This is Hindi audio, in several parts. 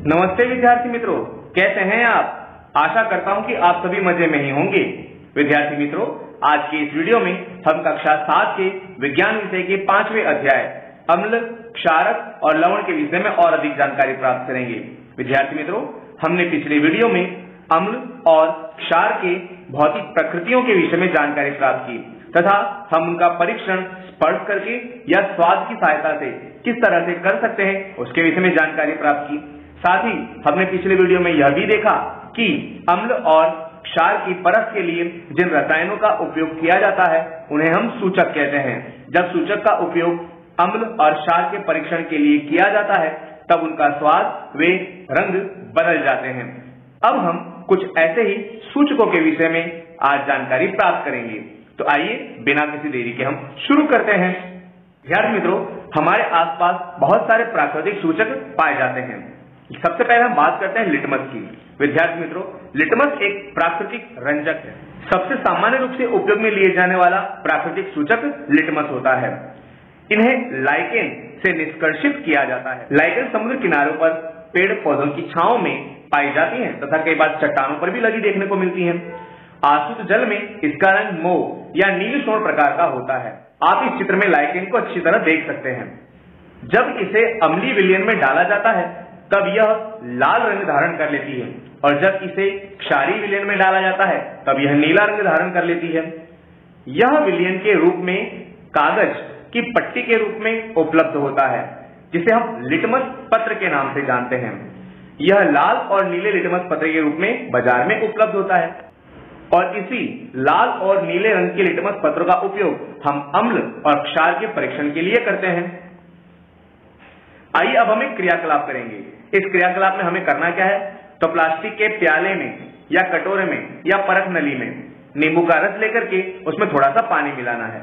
नमस्ते विद्यार्थी मित्रों, कैसे हैं आप? आशा करता हूं कि आप सभी मजे में ही होंगे। विद्यार्थी मित्रों, आज के इस वीडियो में हम कक्षा 7 के विज्ञान विषय के 5वें अध्याय अम्ल, क्षारक और लवण के विषय में और अधिक जानकारी प्राप्त करेंगे। विद्यार्थी मित्रों, हमने पिछले वीडियो में अम्ल और क्षार के भौतिक प्रकृतियों के विषय में जानकारी प्राप्त की तथा हम उनका परीक्षण स्पर्श करके या स्वाद की सहायता से किस तरह से कर सकते हैं उसके विषय में जानकारी प्राप्त की। साथ ही हमने पिछले वीडियो में यह भी देखा कि अम्ल और क्षार की परख के लिए जिन रसायनों का उपयोग किया जाता है उन्हें हम सूचक कहते हैं। जब सूचक का उपयोग अम्ल और क्षार के परीक्षण के लिए किया जाता है तब उनका स्वाद वे रंग बदल जाते हैं। अब हम कुछ ऐसे ही सूचकों के विषय में आज जानकारी प्राप्त करेंगे। तो आइए बिना किसी देरी के हम शुरू करते हैं। विद्यार्थी मित्रों, हमारे आसपास बहुत सारे प्राकृतिक सूचक पाए जाते हैं। सबसे पहले हम बात करते हैं लिटमस की। विद्यार्थी मित्रों, लिटमस एक प्राकृतिक रंजक है। सबसे सामान्य रूप से उपयोग में लिए जाने वाला प्राकृतिक सूचक लिटमस होता है। इन्हें लाइकेन से निष्कर्षित किया जाता है। लाइकेन समुद्र किनारों पर पेड़ पौधों की छांव में पाई जाती हैं तथा कई बार चट्टानों पर भी लगी देखने को मिलती हैं। आशुद्ध जल में इसका रंग मौव या नील स्वर्ण प्रकार का होता है। आप इस चित्र में लाइकेन को अच्छी तरह देख सकते हैं। जब इसे अम्लीय विलयन में डाला जाता है तब यह लाल रंग धारण कर लेती है और जब इसे क्षारीय विलयन में डाला जाता है तब यह नीला रंग धारण कर लेती है। यह विलयन के रूप में कागज की पट्टी के रूप में उपलब्ध होता है जिसे हम लिटमस पत्र के नाम से जानते हैं। यह लाल और नीले लिटमस पत्र के रूप में बाजार में उपलब्ध होता है और इसी लाल और नीले रंग के लिटमस पत्रों का उपयोग हम अम्ल और क्षार के परीक्षण के लिए करते हैं। आइए अब हम एक क्रियाकलाप करेंगे। इस क्रियाकलाप में हमें करना क्या है, तो प्लास्टिक के प्याले में या कटोरे में या परख नली में नींबू का रस लेकर के उसमें थोड़ा सा पानी मिलाना है।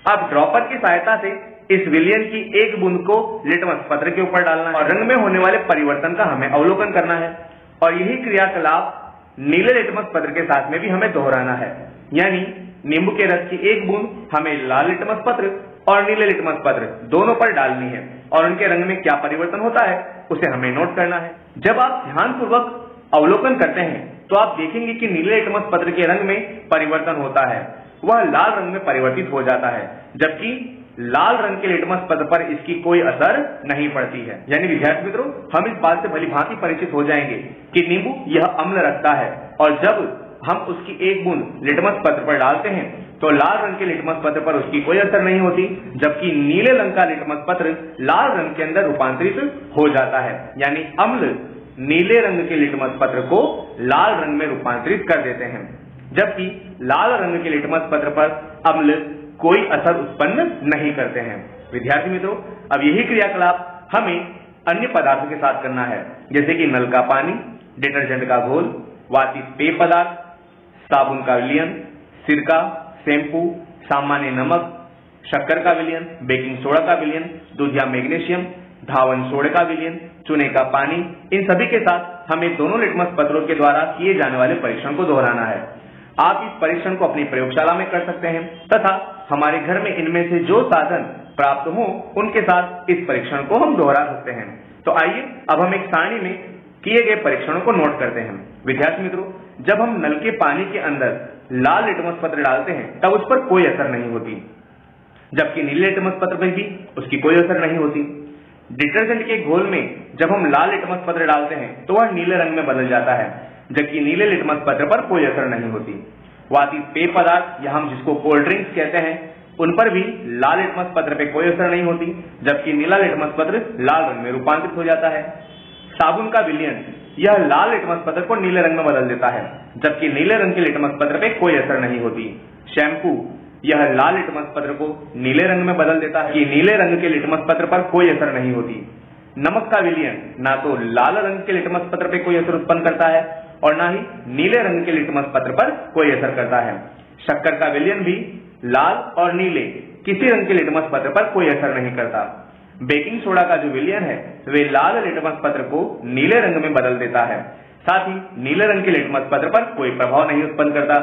अब ड्रॉपर की सहायता से इस विलयन की एक बूंद को लिटमस पत्र के ऊपर डालना है और रंग में होने वाले परिवर्तन का हमें अवलोकन करना है और यही क्रियाकलाप नीले लिटमस पत्र के साथ में भी हमें दोहराना है। यानी नींबू के रस की एक बूंद हमें लाल लिटमस पत्र और नीले लिटमस पत्र दोनों पर डालनी है और उनके रंग में क्या परिवर्तन होता है उसे हमें नोट करना है। जब आप ध्यानपूर्वक अवलोकन करते हैं तो आप देखेंगे कि नीले लिटमस पत्र के रंग में परिवर्तन होता है, वह लाल रंग में परिवर्तित हो जाता है, जबकि लाल रंग के लिटमस पत्र पर इसकी कोई असर नहीं पड़ती है। यानी विद्यार्थी मित्रों, हम इस बात से भली भांति परिचित हो जाएंगे कि नींबू यह अम्ल रखता है और जब हम उसकी एक बूंद लिटमस पत्र पर डालते हैं तो लाल रंग के लिटमस पत्र पर उसकी कोई असर नहीं होती, जबकि नीले रंग का लिटमस पत्र लाल रंग के अंदर रूपांतरित हो जाता है। यानी अम्ल नीले रंग के लिटमस पत्र को लाल रंग में रूपांतरित कर देते हैं, जबकि लाल रंग के लिटमस पत्र पर अम्ल कोई असर उत्पन्न नहीं करते हैं। विद्यार्थी मित्रों, अब यही क्रियाकलाप हमें अन्य पदार्थों के साथ करना है, जैसे कि नल का पानी, डिटर्जेंट का घोल, वातित पेय पदार्थ, साबुन का विलयन, सिरका, शैम्पू, सामान्य नमक, शक्कर का विलयन, बेकिंग सोडा का विलयन, दूध या मैग्नीशियम, धावन सोडे का विलयन, चूने का पानी, इन सभी के साथ हमें दोनों लिटमस पत्रों के द्वारा किए जाने वाले परीक्षण को दोहराना है। आप इस परीक्षण को अपनी प्रयोगशाला में कर सकते हैं तथा हमारे घर में इनमें से जो साधन प्राप्त हो उनके साथ इस परीक्षण को हम दोहरा सकते हैं। तो आइए अब हम एक सारणी में किए गए परीक्षणों को नोट करते हैं। विद्यार्थी मित्रों, जब हम नल के पानी के अंदर लाल लिटमस पत्र डालते हैं तब उस पर कोई असर नहीं होती, जबकि नीले लिटमस पत्र पर भी उसकी कोई असर नहीं होती। डिटर्जेंट के घोल में जब हम लाल लिटमस पत्र डालते हैं तो वह नीले रंग में बदल जाता है, जबकि नीले लिटमस पत्र पर कोई असर नहीं होती। वातित पेय पदार्थ या हम जिसको कोल्ड ड्रिंक्स कहते हैं उन पर भी लाल लिटमस पत्र पे कोई असर नहीं होती, जबकि नीला लिटमस पत्र लाल रंग में रूपांतरित हो जाता है। साबुन का विलयन यह लाल लिटमस पत्र को नीले रंग में बदल देता है, जबकि नीले रंग के लिटमस पत्र पे कोई असर नहीं होती। शैम्पू यह लाल लिटमस पत्र को नीले रंग में बदल देता है कि नीले रंग के लिटमस पत्र पर कोई असर नहीं होती। नमक का विलयन ना तो लाल रंग के लिटमस पत्र पे कोई असर उत्पन्न करता है और ना ही नीले रंग के लिटमस पत्र पर कोई असर करता है। शक्कर का विलयन भी लाल और नीले किसी रंग के लिटमस पत्र पर कोई असर नहीं करता। बेकिंग सोडा का जो विलयन है वे लाल लिटमस पत्र को नीले रंग में बदल देता है, साथ ही नीले रंग के लिटमस पत्र पर कोई प्रभाव नहीं उत्पन्न करता।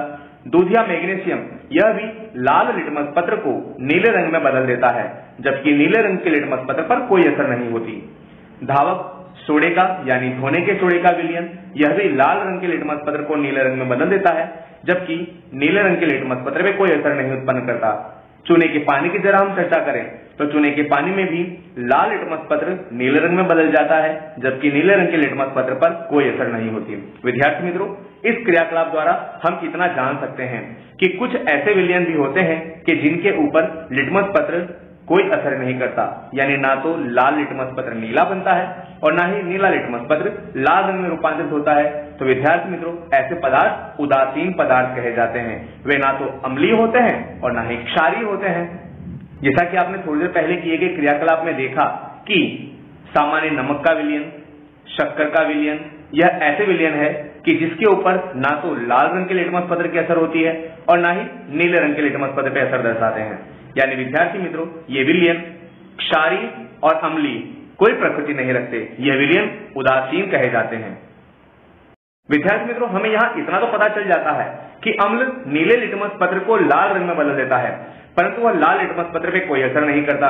दूध या मैग्नीशियम यह भी लाल लिटमस पत्र को नीले रंग में बदल देता है, जबकि नीले रंग के लिटमस पत्र पर कोई असर नहीं होती। धावक सोडे का यानी धोने के सोडे का विलयन, यह भी लाल रंग के लिटमस पत्र को नीले रंग में बदल देता है, जबकि नीले रंग के लिटमस पत्र पे कोई असर नहीं उत्पन्न करता। चूने के पानी की जरा हम चर्चा करें तो चूने के पानी में भी लाल लिटमस पत्र नीले रंग में बदल जाता है, जबकि नीले रंग के लिटमस पत्र पर कोई असर नहीं होती। विद्यार्थी मित्रों, इस क्रियाकलाप द्वारा हम कितना जान सकते हैं कि कुछ ऐसे विलयन भी होते हैं कि जिनके ऊपर लिटमस पत्र कोई असर नहीं करता, यानी ना तो लाल लिटमस पत्र नीला बनता है और ना ही नीला लिटमस पत्र लाल रंग में रूपांतरित होता है। तो विद्यार्थी मित्रों, ऐसे पदार्थ उदासीन पदार्थ कहे जाते हैं। वे ना तो अम्लीय होते हैं और ना ही क्षारीय होते हैं। जैसा कि आपने थोड़ी देर पहले किए गए क्रियाकलाप में देखा कि सामान्य नमक का विलयन, शक्कर का विलयन, यह ऐसे विलयन है कि जिसके ऊपर ना तो लाल रंग के लिटमस पत्र की असर होती है और ना ही नीले रंग के लिटमस पत्र पे असर दर्शाते हैं। यानी विद्यार्थी मित्रों, ये विलयन क्षारीय और अम्लीय कोई प्रकृति नहीं रखते, यह विलयन उदासीन कहे जाते हैं। विद्यार्थी मित्रों, हमें यहाँ इतना तो पता चल जाता है कि अम्ल नीले लिटमस पत्र को लाल रंग में बदल देता है, परंतु वह लाल लिटमस पत्र पे कोई असर नहीं करता,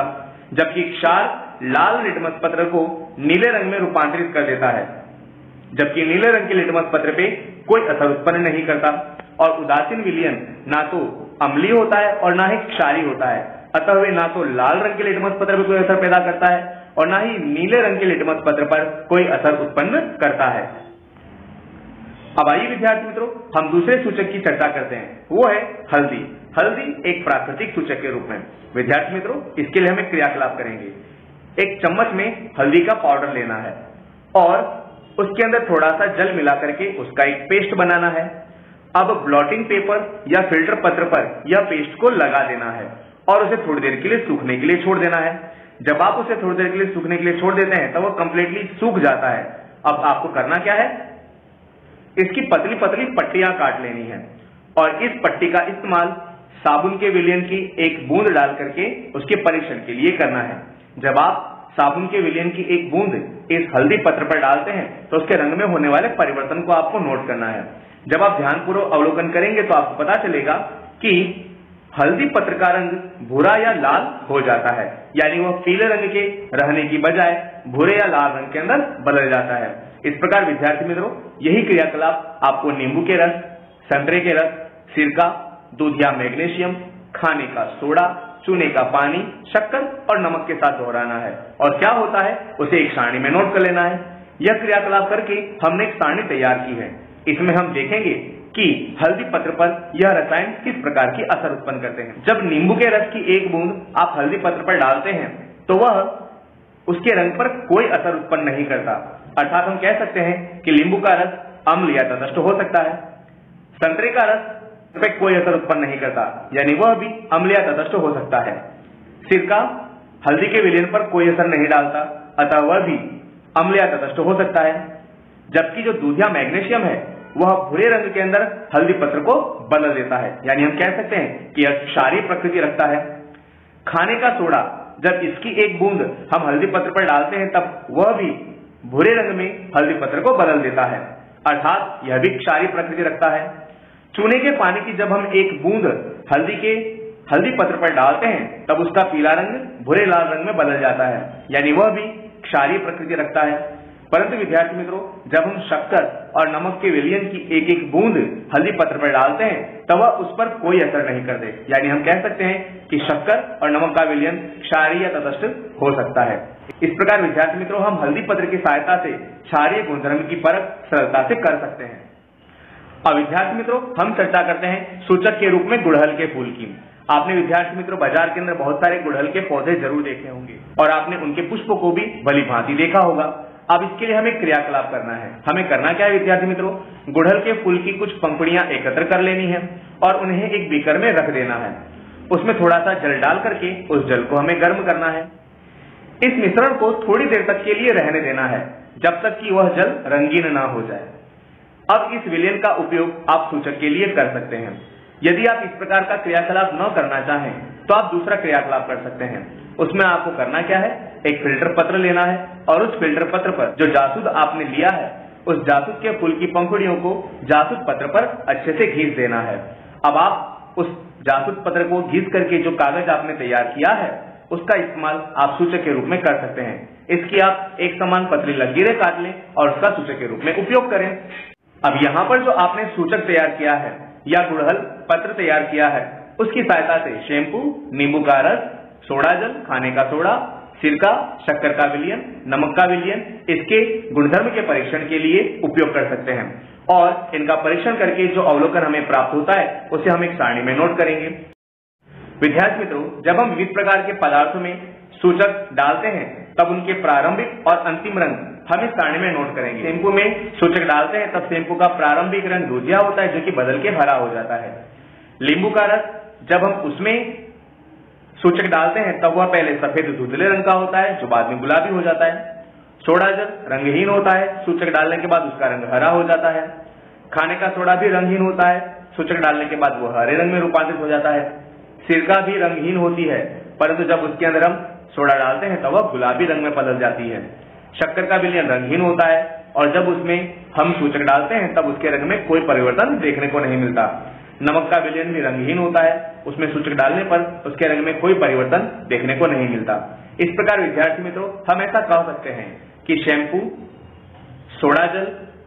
जबकि क्षार लाल लिटमस पत्र को नीले रंग में रूपांतरित कर देता है, जबकि नीले रंग के लिटमस पत्र पे कोई असर उत्पन्न नहीं करता। और उदासीन विलयन ना तो अम्लीय होता है और ना ही क्षारीय होता है, अतः वे ना तो लाल रंग के लिटमस पत्र पर कोई असर पैदा करता है और ना ही नीले रंग के लिटमस पत्र पर कोई असर उत्पन्न करता है। अब आइए विद्यार्थी मित्रों, हम दूसरे सूचक की चर्चा करते हैं, वो है हल्दी। हल्दी एक प्राकृतिक सूचक के रूप में। विद्यार्थी मित्रों, इसके लिए हम एक क्रियाकलाप करेंगे। एक चम्मच में हल्दी का पाउडर लेना है और उसके अंदर थोड़ा सा जल मिला करके उसका एक पेस्ट बनाना है। अब ब्लॉटिंग पेपर या फिल्टर पत्र पर यह पेस्ट को लगा देना है और उसे थोड़ी देर के लिए सूखने के लिए छोड़ देना है। जब आप उसे थोड़ी देर के लिए सूखने के लिए छोड़ देते हैं तो वह कंप्लीटली सूख जाता है। अब आपको करना क्या है, इसकी पतली पतली पट्टियां काट लेनी है और इस पट्टी का इस्तेमाल साबुन के विलयन की एक बूंद डाल करके उसके परीक्षण के लिए करना है। जब आप साबुन के विलयन की एक बूंद इस हल्दी पत्र पर डालते हैं तो उसके रंग में होने वाले परिवर्तन को आपको नोट करना है। जब आप ध्यानपूर्वक अवलोकन करेंगे तो आपको पता चलेगा कि हल्दी पत्र का रंग भूरा या लाल हो जाता है, यानी वह पीले रंग के रहने की बजाय भूरे या लाल रंग के अंदर बदल जाता है। इस प्रकार विद्यार्थी मित्रों, यही क्रियाकलाप आपको नींबू के रस, संतरे के रस, सिरका, दूध या मैग्नीशियम, खाने का सोडा, चूने का पानी, शक्कर और नमक के साथ दोहराना है और क्या होता है उसे एक सारणी में नोट कर लेना है। यह क्रियाकलाप करके हमने एक सारणी तैयार की है। इसमें हम देखेंगे कि हल्दी पत्र पर यह रसायन किस प्रकार की असर उत्पन्न करते हैं। जब नींबू के रस की एक बूंद आप हल्दी पत्र पर डालते हैं तो वह उसके रंग पर कोई असर उत्पन्न नहीं करता, अर्थात हम कह सकते हैं कि नींबू का रस अम्ल या तटस्थ हो सकता है। संतरे का रस पे कोई असर उत्पन्न नहीं करता, यानी वह भी अम्ल या तटस्थ हो सकता है। सिरका हल्दी के विलयन पर कोई असर नहीं डालता, अतः वह भी अम्ल या तटस्थ हो सकता है। जबकि जो दूध या मैग्नीशियम है वह भूरे रंग के अंदर हल्दी पत्र को बदल देता है, यानी हम कह सकते हैं कि यह क्षारीय प्रकृति रखता है। खाने का सोडा, जब इसकी एक बूंद हम हल्दी पत्र पर डालते हैं तब वह भी भूरे रंग में हल्दी पत्र को बदल देता है, अर्थात यह भी क्षारीय प्रकृति रखता है। चूने के पानी की जब हम एक बूंद हल्दी पत्र पर डालते हैं तब उसका पीला रंग भूरे लाल रंग में बदल जाता है, यानी वह भी क्षारीय प्रकृति रखता है। परंतु विद्यार्थी मित्रों, जब हम शक्कर और नमक के विलयन की एक एक बूंद हल्दी पत्र पर डालते हैं तब वह उस पर कोई असर नहीं करते, यानी हम कह सकते हैं कि शक्कर और नमक का विलयन क्षारीय या तटस्थ हो सकता है। इस प्रकार विद्यार्थी मित्रों, हम हल्दी पत्र की सहायता से क्षारीय गुणधर्म की परख सरलता से कर सकते हैं। अब विद्यार्थी मित्रों, हम चर्चा करते हैं सूचक के रूप में गुड़हल के फूल की। आपने विद्यार्थी मित्रों बाजार के अंदर बहुत सारे गुड़हल के पौधे जरूर देखे होंगे और आपने उनके पुष्पों को भी भली भांति देखा होगा। अब इसके लिए हमें क्रियाकलाप करना है। हमें करना क्या है विद्यार्थी मित्रों, गुड़हल के फूल की कुछ पंखुड़ियां एकत्र कर लेनी है और उन्हें एक बीकर में रख देना है। उसमें थोड़ा सा जल डाल करके उस जल को हमें गर्म करना है। इस मिश्रण को थोड़ी देर तक के लिए रहने देना है, जब तक कि वह जल रंगीन ना हो जाए। अब इस विलयन का उपयोग आप सूचक के लिए कर सकते हैं। यदि आप इस प्रकार का क्रियाकलाप न करना चाहें तो आप दूसरा क्रियाकलाप कर सकते हैं। उसमें आपको करना क्या है, एक फिल्टर पत्र लेना है और उस फिल्टर पत्र पर जो जासूद आपने लिया है उस जासूद के फूल की पंखुड़ियों को जासूद पत्र पर अच्छे से घिस देना है। अब आप उस जासूद पत्र को घिस करके जो कागज आपने तैयार किया है उसका इस्तेमाल आप सूचक के रूप में कर सकते हैं। इसकी आप एक समान पतली लकीरें काट लें और उसका सूचक के रूप में उपयोग करें। अब यहाँ पर जो आपने सूचक तैयार किया है या गुड़हल पत्र तैयार किया है, उसकी सहायता से शैम्पू, नींबू का रस, सोडा जल, खाने का सोडा, सिरका, शक्कर का विलयन, नमक का विलयन इसके गुणधर्म के परीक्षण के लिए उपयोग कर सकते हैं और इनका परीक्षण करके जो अवलोकन हमें प्राप्त होता है उसे हम एक सारणी में नोट करेंगे। विद्यार्थी मित्रों, जब हम विविध प्रकार के पदार्थों में सूचक डालते हैं तब उनके प्रारंभिक और अंतिम रंग हम इस सारणी में नोट करेंगे। शैम्पू में सूचक डालते हैं तब शैम्पू का प्रारंभिक रंग दूधिया होता है जो कि बदल के हरा हो जाता है। नींबू का रस जब हम उसमें सूचक डालते हैं तब वह पहले सफेद धुंधले रंग का होता है जो बाद में गुलाबी हो जाता है। सोडा जल रंगहीन होता है, सूचक डालने के बाद उसका रंग हरा हो जाता है। खाने का सोडा भी रंगहीन होता है, सूचक डालने के बाद वह हरे रंग में रूपांतरित हो जाता है। सिरका भी रंगहीन होती है, परंतु जब उसके अंदर हम सोडा डालते हैं तब वह गुलाबी रंग में बदल जाती है। शक्कर का विलयन रंगहीन होता है और जब उसमें हम सूचक डालते हैं तब उसके रंग में कोई परिवर्तन देखने को नहीं मिलता। नमक का विलयन भी रंगहीन होता है, उसमें सूचक डालने पर उसके रंग में कोई परिवर्तन देखने को नहीं मिलता। इस प्रकार विद्यार्थी मित्रों, हम ऐसा कह सकते हैं कि शैम्पू, सोडा जल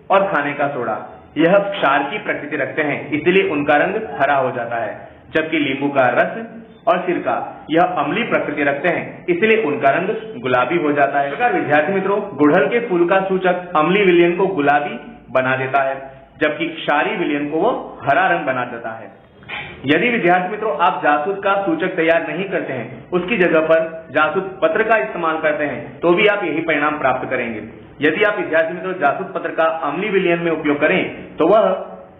और खाने का सोडा यह क्षार की प्रकृति रखते हैं, इसलिए उनका रंग हरा हो जाता है, जबकि नींबू का रस और सिरका यह अम्लीय प्रकृति रखते हैं, इसलिए उनका रंग गुलाबी हो जाता है। इस प्रकार विद्यार्थी मित्रों, गुड़हल के फूल का सूचक अम्लीय विलयन को गुलाबी बना देता है, जबकि क्षारीय विलयन को वो हरा रंग बना देता है। यदि विद्यार्थी मित्रों आप जासूद का सूचक तैयार नहीं करते हैं, उसकी जगह पर जासूद पत्र का इस्तेमाल करते हैं, तो भी आप यही परिणाम प्राप्त करेंगे। यदि आप विद्यार्थी मित्रों जासूद पत्र का अम्लीय विलयन में उपयोग करें तो वह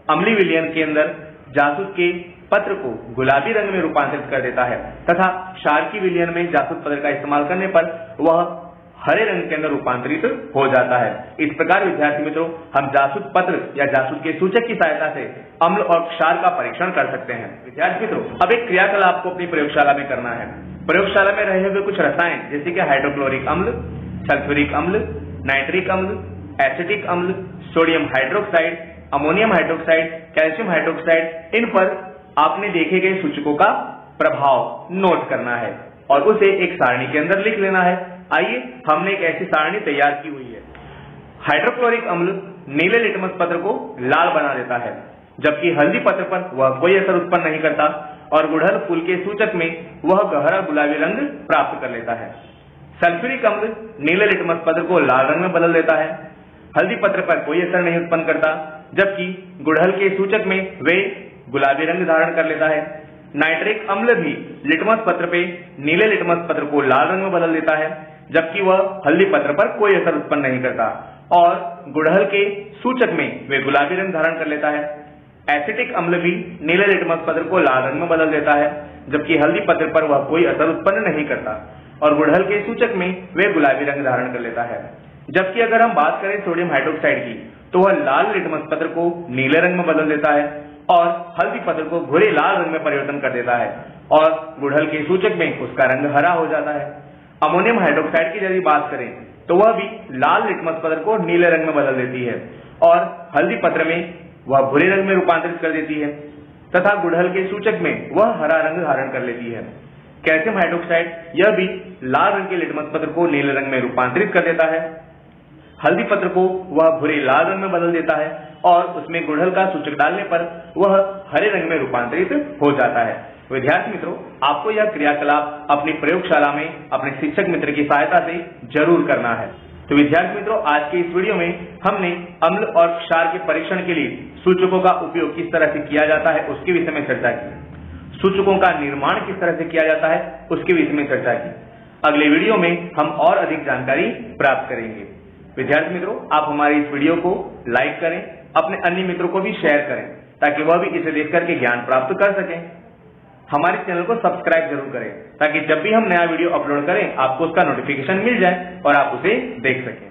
अम्लीय विलयन के अंदर जासूद के पत्र को गुलाबी रंग में रूपांतरित कर देता है तथा क्षारकी विलयन में जासूद पत्र का इस्तेमाल करने पर वह हरे रंग के अंदर रूपांतरित हो जाता है। इस प्रकार विद्यार्थी मित्रों, हम जासूद पत्र या जासूद के सूचक की सहायता से अम्ल और क्षार का परीक्षण कर सकते हैं। विद्यार्थी मित्रों, अब एक क्रियाकलाप आपको अपनी प्रयोगशाला में करना है। प्रयोगशाला में रहे हुए कुछ रसायन जैसे कि हाइड्रोक्लोरिक अम्ल, सल्फ्यूरिक अम्ल, नाइट्रिक अम्ल, एसिटिक अम्ल, sodium hydroxide, ammonium hydroxide, calcium hydroxide, इन पर आपने देखे गए सूचकों का प्रभाव नोट करना है और उसे एक सारणी के अंदर लिख लेना है। आइए, हमने एक ऐसी सारणी तैयार की हुई है। हाइड्रोक्लोरिक अम्ल नीले लिटमस पत्र को लाल बना देता है, जबकि हल्दी पत्र पर वह कोई असर उत्पन्न नहीं करता और गुड़हल फूल के सूचक में वह गहरा गुलाबी रंग प्राप्त कर लेता है। सल्फ्यूरिक अम्ल नीले लिटमस पत्र को लाल रंग में बदल देता है, हल्दी पत्र पर कोई असर नहीं उत्पन्न करता, जबकि गुड़हल के सूचक में वे गुलाबी रंग धारण कर लेता है। नाइट्रिक अम्ल भी लिटमस पत्र पे नीले लिटमस पत्र को लाल रंग में बदल देता है, जबकि वह हल्दी पत्र पर कोई असर उत्पन्न नहीं करता और गुड़हल के सूचक में वे गुलाबी रंग धारण कर लेता है। एसिटिक अम्ल भी नीले लिटमस पत्र को लाल रंग में बदल देता है, जबकि हल्दी पत्र पर वह कोई असर उत्पन्न नहीं करता और गुड़हल के सूचक में वे गुलाबी रंग धारण कर लेता है। जबकि अगर हम बात करें सोडियम हाइड्रोक्साइड की, तो वह लाल लिटमस पत्र को नीले रंग में बदल देता है और हल्दी पत्र को भूरे लाल रंग में परिवर्तन कर देता है और गुड़हल के सूचक में उसका रंग हरा हो जाता है। अमोनियम हाइड्रोक्साइड की यदि बात करें तो वह भी लाल लिटमस पत्र को नीले रंग में बदल देती है और हल्दी पत्र में वह भूरे रंग में रूपांतरित कर देती है तथा गुड़हल के सूचक में वह हरा रंग धारण कर लेती है। कैल्शियम हाइड्रोक्साइड यह भी लाल रंग के लिटमस पत्र को नीले रंग में रूपांतरित कर देता है, हल्दी पत्र को वह भूरे लाल रंग में बदल देता है और उसमें गुड़हल का सूचक डालने पर वह हरे रंग में रूपांतरित हो जाता है। विद्यार्थी मित्रों, आपको यह क्रियाकलाप अपनी प्रयोगशाला में अपने शिक्षक मित्र की सहायता से जरूर करना है। तो विद्यार्थी मित्रों, आज के इस वीडियो में हमने अम्ल और क्षार के परीक्षण के लिए सूचकों का उपयोग किस तरह से किया जाता है उसके विषय में चर्चा की। सूचकों का निर्माण किस तरह से किया जाता है उसके विषय में चर्चा की। अगले वीडियो में हम और अधिक जानकारी प्राप्त करेंगे। विद्यार्थी मित्रों, आप हमारे इस वीडियो को लाइक करें, अपने अन्य मित्रों को भी शेयर करें ताकि वह भी इसे देख करके ज्ञान प्राप्त कर सकें। हमारे चैनल को सब्सक्राइब जरूर करें ताकि जब भी हम नया वीडियो अपलोड करें आपको उसका नोटिफिकेशन मिल जाए और आप उसे देख सकें।